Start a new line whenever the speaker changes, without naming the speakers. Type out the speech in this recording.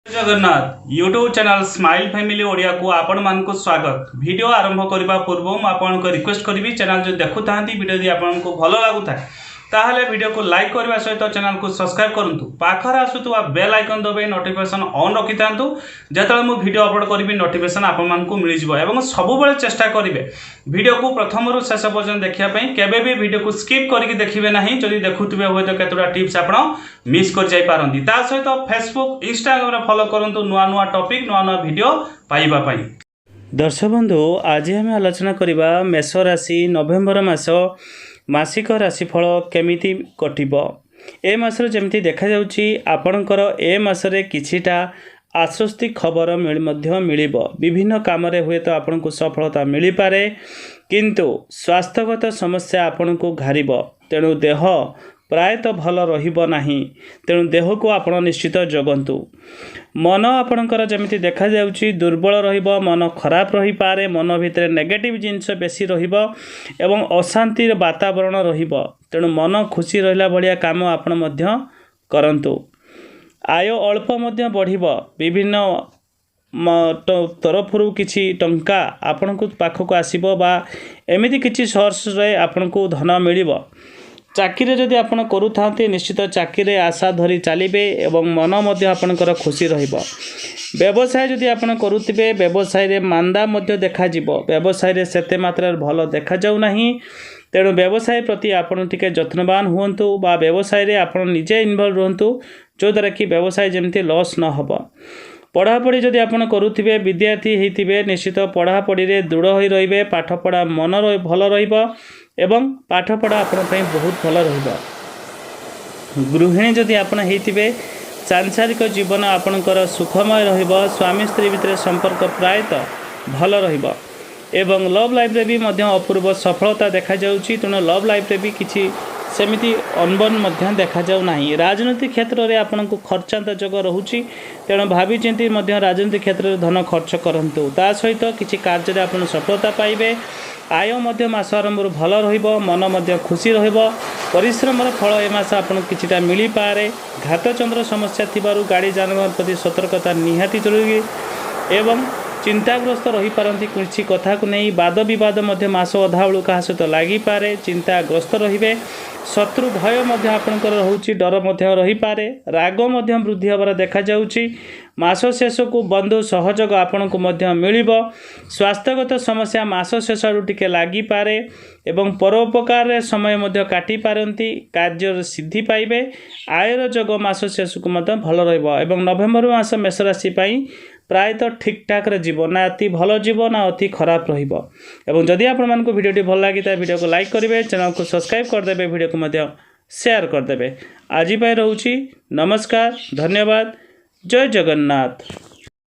Jagannath YouTube channel smile family Odia को आपण मान को स्वागत। वीडियो आरंभ करने पूर्व मुझे रिक्वेस्ट करी चैनल जो देखु वीडियो यदि आपको भल लगुता ताहले वीडियो को लाइक करने सहित चैनल को सब्सक्राइब करूँ। पाखर आसुवा बेल आइकन दबाई नोटिफिकेशन ऑन रखि था जो मुझे वीडियो अपलोड करी नोटिफिकेशन आपको मिल जाए। सबुबले चेष्टा करेंगे वीडियो को प्रथम रू शेष पर्यटन देखापी केवे भी वीडियो को स्किप करके देखिए ना। जदि देखुवे हुए तो केतोटा टिप्स आप मिस कर जापारती सहित फेसबुक इंस्टाग्राम फॉलो करूँ नुआ नुआ टॉपिक नुआ नुआ वीडियो पाइबापी। दर्शक बंधु आज आम आलोचना करवा मेष राशि नवेम्बर मास मासिक राशिफल केमिति कटिब। ए मासर जमिति देखा जाउछि आपणकर ए मासरे किछिटा आश्वस्ति खबर मिलिब। विभिन्न काम रे हुए तो आपन को सफलता मिली पारे किंतु स्वास्थ्यगत समस्या आपन को घारिब। तेणु देह प्रायतः भल रहिब नाही। तेणु देह को आपण निश्चित जगंतु। मन आपणकर जमिति देखा जाउछि दुर्बल रहिब, मन खराब रही पारे, मन भितर नेगेटिव जिनस बेसी रहिब एवं अशांतिर वातावरण रहिब। तेणु मन खुशी रहिला भलिया काम आपण मध्य करंतु। आय अल्प मध्य बढ़िब। विभिन्न तरफरु किछि टंका आपण को पाखक आसीबो बा एमिति किछि सोर्स रे आपण को धन मिलिबो। चाकरी जदि आपण करूथांते निश्चित चाकरी आशा धरी चलिबे एवं मन मध्य आपणकर खुशी रहिबो। व्यवसाय जदि आपण करूथिबे व्यवसाय रे मांदा मध्य देखा जिवो। व्यवसाय रे सेते मात्रा भलो देखा जाउ नाही। तेणु व्यवसाय प्रति आपण टिके जत्नवान हुअन्तु बा व्यवसाय रे आपण निजे इन्वॉल्व रहंतु जो द्वारा कि व्यवसाय जेमति लॉस न हबो। पढ़ापढ़ी जदि आपण करूथिबे विद्यार्थी हेतिबे निश्चित पढ़ापढ़ी रे दृढ़ होई रहिबे। पाठपढ़ा मन भल रहिबो एवं पाठपढ़ा आपण पई बहुत भल रहिबो। गृहिणी जदि आपण हेतिबे सांसारिक जीवन आपणकर सुखमय रहिबो। स्वामी स्त्री भितर संपर्क प्रायतः भल रहिबो एवं लव लाइफ रे भी मध्य अपूर्व सफलता देखा जाउछि। तेणु लव लाइफ रे भी किछि सेमिति अनबन मध्य देखा जाउ नाही। राजनीतिक क्षेत्र में आपन को खर्चांत जग रहुछि। तेणु भावी चिंती मध्य राजनीतिक क्षेत्र में धन खर्च करंतु। ता सहित किछि कार्य रे आपन सफलता पाइबे। आय मध्य मास आरंभ भल रहिबो। मन मध्य खुशी रहिबो। परिश्रम फल ए मास आपन किछिटा मिली पारे। घात चंद्र समस्या थिबारु गाड़ी जानवाहन प्रति सतर्कता निहाती जरूरी एवं चिंताग्रस्त रही पारती। किसी कथा को नहीं वाद विवाद मध्य मास अधा बेलू क्या सहित लगी पारे। चिंताग्रस्त रहिबे। शत्रु भय मध्य आपणकर रहुछि। डर मध्य रही पारे। राग मध्य वृद्धि होबार देखा जाउछि। मास शेष को बंधु सहयोग आपण को मध्य मिलिबो। स्वास्थ्यगत समस्या मास शेष आडू टिके लागि पारे एवं परोपकार रे समय मध्य काटी पारंती। कार्य सिद्धि पाइबे। आयर जग मास शेष को मध्य भल रहइबो एवं नवेम्बर मास मेष राशि पई प्रायतः ठीक ठाक रे जीव ना अति भल जीव ना अति खराब रहिबो। एवं जदि आपण मानको वीडियोटी भल लागि ता वीडियो को लाइक करिवे, चैनल को सब्सक्राइब कर देबे, वीडियो को मध्य शेयर कर देबे। आज पई रहउछि नमस्कार, धन्यवाद, जय जगन्नाथ।